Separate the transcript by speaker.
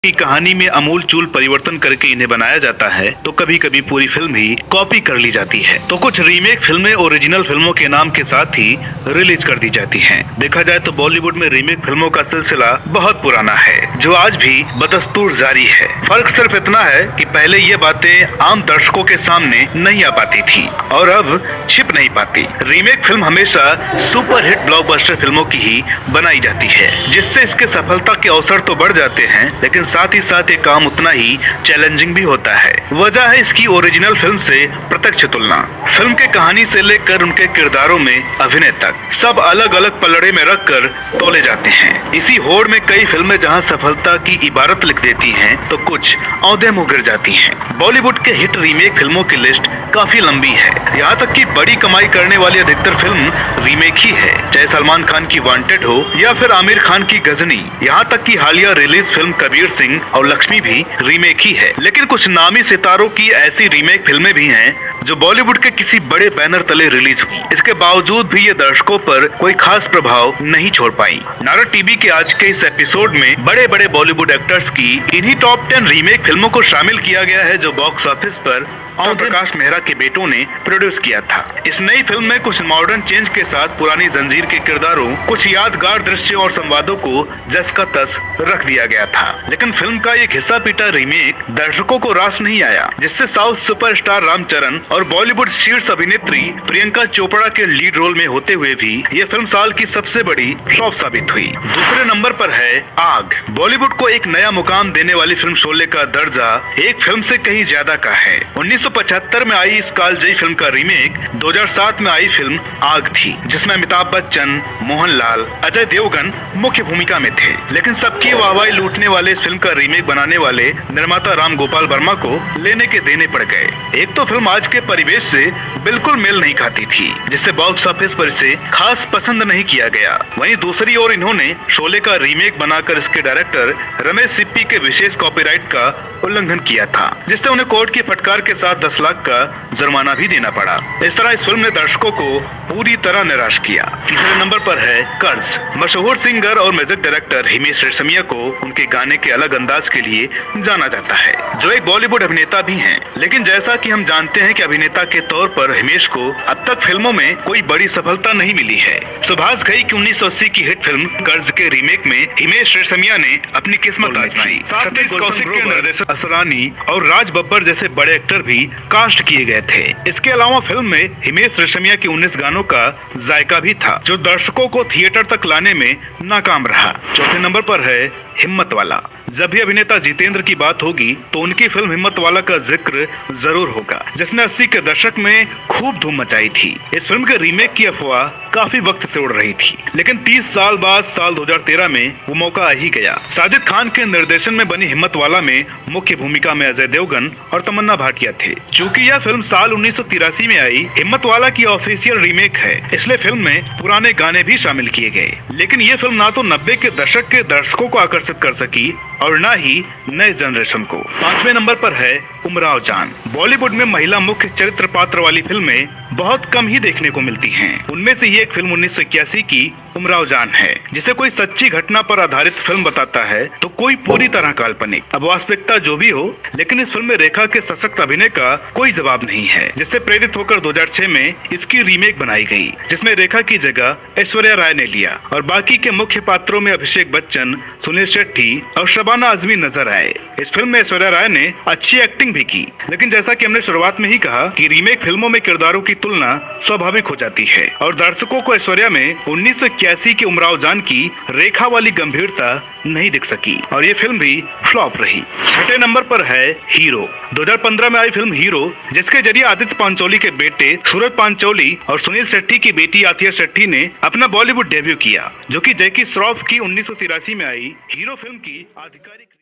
Speaker 1: की कहानी में अमूल चूल परिवर्तन करके इन्हें बनाया जाता है तो कभी कभी पूरी फिल्म ही कॉपी कर ली जाती है। तो कुछ रीमेक फिल्में ओरिजिनल फिल्मों के नाम के साथ ही रिलीज कर दी जाती हैं। देखा जाए तो बॉलीवुड में रीमेक फिल्मों का सिलसिला बहुत पुराना है जो आज भी बदस्तूर जारी है। फर्क सिर्फ इतना है कि पहले ये बातें आम दर्शकों के सामने नहीं आ पाती थी और अब छिप नहीं पाती। रीमेक फिल्म हमेशा सुपरहिट ब्लॉकबस्टर फिल्मों की ही बनाई जाती है, जिससे इसके सफलता के अवसर तो बढ़ जाते हैं, लेकिन साथ ही साथ ये काम उतना ही चैलेंजिंग भी होता है। वजह है इसकी ओरिजिनल फिल्म से प्रत्यक्ष तुलना। फिल्म के कहानी से लेकर उनके किरदारों में अभिनय तक सब अलग अलग पलड़े में रखकर तोले जाते हैं। इसी होड़ में कई फिल्में जहां सफलता की इबारत लिख देती हैं तो कुछ औंधे मुंह गिर जाती हैं। बॉलीवुड के हिट रीमेक फिल्मों की लिस्ट काफी लंबी है। यहाँ तक कि बड़ी कमाई करने वाली अधिकतर फिल्म रीमेक ही है, चाहे सलमान खान की वांटेड हो या फिर आमिर खान की गजनी। यहाँ तक कि हालिया रिलीज फिल्म कबीर सिंह और लक्ष्मी भी रीमेक ही है। लेकिन कुछ नामी सितारों की ऐसी रीमेक फिल्में भी हैं जो बॉलीवुड के किसी बड़े बैनर तले रिलीज हुई। इसके बावजूद भी ये दर्शकों पर कोई खास प्रभाव नहीं छोड़ पाई। नारद टीवी के आज के इस एपिसोड में बड़े बड़े बॉलीवुड एक्टर्स की इन्हीं टॉप 10 रीमेक फिल्मों को शामिल किया गया है जो बॉक्स ऑफिस पर ओम प्रकाश मेहरा के बेटों ने प्रोड्यूस किया था। इस नई फिल्म में कुछ मॉडर्न चेंज के साथ पुरानी जंजीर के किरदारों, कुछ यादगार दृश्यों और संवादों को जस का तस रख दिया गया था। लेकिन फिल्म का ये घिसा पीटा रीमेक दर्शकों को रास नहीं आया, जिससे साउथ सुपरस्टार रामचरण और बॉलीवुड शीर्ष अभिनेत्री प्रियंका चोपड़ा के लीड रोल में होते हुए भी ये फिल्म साल की सबसे बड़ी फ्लॉप साबित हुई। दूसरे नंबर पर है आग। बॉलीवुड को एक नया मुकाम देने वाली फिल्म शोले का दर्जा एक फिल्म से कहीं ज्यादा का है। 1975 में आई इस कालजयी फिल्म का रीमेक 2007 में आई फिल्म आग थी, जिसमें अमिताभ बच्चन, मोहनलाल, अजय देवगन मुख्य भूमिका में थे। लेकिन सबकी वाहवाही लूटने वाले इस फिल्म का रीमेक बनाने वाले निर्माता राम गोपाल वर्मा को लेने के देने पड़ गए। एक तो फिल्म आज के परिवेश से बिल्कुल मेल नहीं खाती थी, जिससे बॉक्स ऑफिस पर इसे खास पसंद नहीं किया गया। वहीं दूसरी ओर इन्होंने शोले का रीमेक बनाकर इसके डायरेक्टर रमेश सिप्पी के विशेष कॉपीराइट का उल्लंघन किया था, जिससे उन्हें कोर्ट की फटकार के साथ 10 लाख का जुर्माना भी देना पड़ा। इस तरह इस फिल्म ने दर्शकों को पूरी तरह निराश किया। तीसरे नंबर पर है कर्ज। मशहूर सिंगर और म्यूजिक डायरेक्टर हिमेश रेशमिया को उनके गाने के अलग अंदाज के लिए जाना जाता है, जो एक बॉलीवुड अभिनेता भी हैं। लेकिन जैसा कि हम जानते हैं कि अभिनेता के तौर पर हिमेश को अब तक फिल्मों में कोई बड़ी सफलता नहीं मिली है। सुभाष घई की 1980 की हिट फिल्म कर्ज के रीमेक में हिमेश रेशमिया ने अपनी किस्मत आजमाई। सतीश कौशिक के निर्देशक असरानी और राज बब्बर जैसे बड़े एक्टर भी कास्ट किए गए थे। इसके अलावा फिल्म में हिमेश रेशमिया के 19 गानों का जायका भी था, जो दर्शकों को थिएटर तक लाने में नाकाम रहा। चौथे नंबर पर है हिम्मत वाला। जब भी अभिनेता जितेंद्र की बात होगी तो उनकी फिल्म हिम्मत वाला का जिक्र जरूर होगा, जिसने 80 के दशक में खूब धूम मचाई थी। इस फिल्म के रीमेक की अफवाह काफी वक्त से उड़ रही थी, लेकिन 30 साल बाद साल 2013 में वो मौका आ ही गया। साजिद खान के निर्देशन में बनी हिम्मत वाला में मुख्य भूमिका में अजय देवगन और तमन्ना भाटिया थे। चूँकि यह फिल्म साल 1983 में आई हिम्मत वाला की ऑफिशियल रीमेक है, इसलिए फिल्म में पुराने गाने भी शामिल किए गए। लेकिन ये फिल्म ना तो 90 के दशक के दर्शकों को आकर्षित कर सकी और न ही नए जनरेशन को। 5वें नंबर पर है उमराव जान। बॉलीवुड में महिला मुख्य चरित्र पात्र वाली फिल्में बहुत कम ही देखने को मिलती हैं। उनमें से ये एक फिल्म 1981 की उमराव जान है, जिसे कोई सच्ची घटना पर आधारित फिल्म बताता है तो कोई पूरी तरह काल्पनिक। अब वास्तविकता जो भी हो, लेकिन इस फिल्म में रेखा के सशक्त अभिनय का कोई जवाब नहीं है, जिससे प्रेरित होकर 2006 में इसकी रीमेक बनाई गई, जिसमें रेखा की जगह ऐश्वर्या राय ने लिया और बाकी के मुख्य पात्रों में अभिषेक बच्चन, सुनील शेट्टी और शबाना आजमी नजर आए। इस फिल्म में ऐश्वर्या राय ने अच्छी एक्टिंग भी की, लेकिन जैसा कि हमने शुरुआत में ही कहा कि रीमेक फिल्मों में किरदारों की तुलना स्वाभाविक हो जाती है और दर्शकों को ऐश्वर्या में 1981 की उमराव जान की रेखा वाली गंभीरता नहीं दिख सकी और ये फिल्म भी फ्लॉप रही। 6ठे नंबर पर है हीरो। 2015 में आई फिल्म हीरो, जिसके जरिए आदित्य पांचोली के बेटे सूरज पांचोली और सुनील शेट्टी की बेटी आथिया शेट्टी ने अपना बॉलीवुड डेब्यू किया, जो कि जैकी श्रॉफ की 1983 में आई हीरो फिल्म की आधिकारिक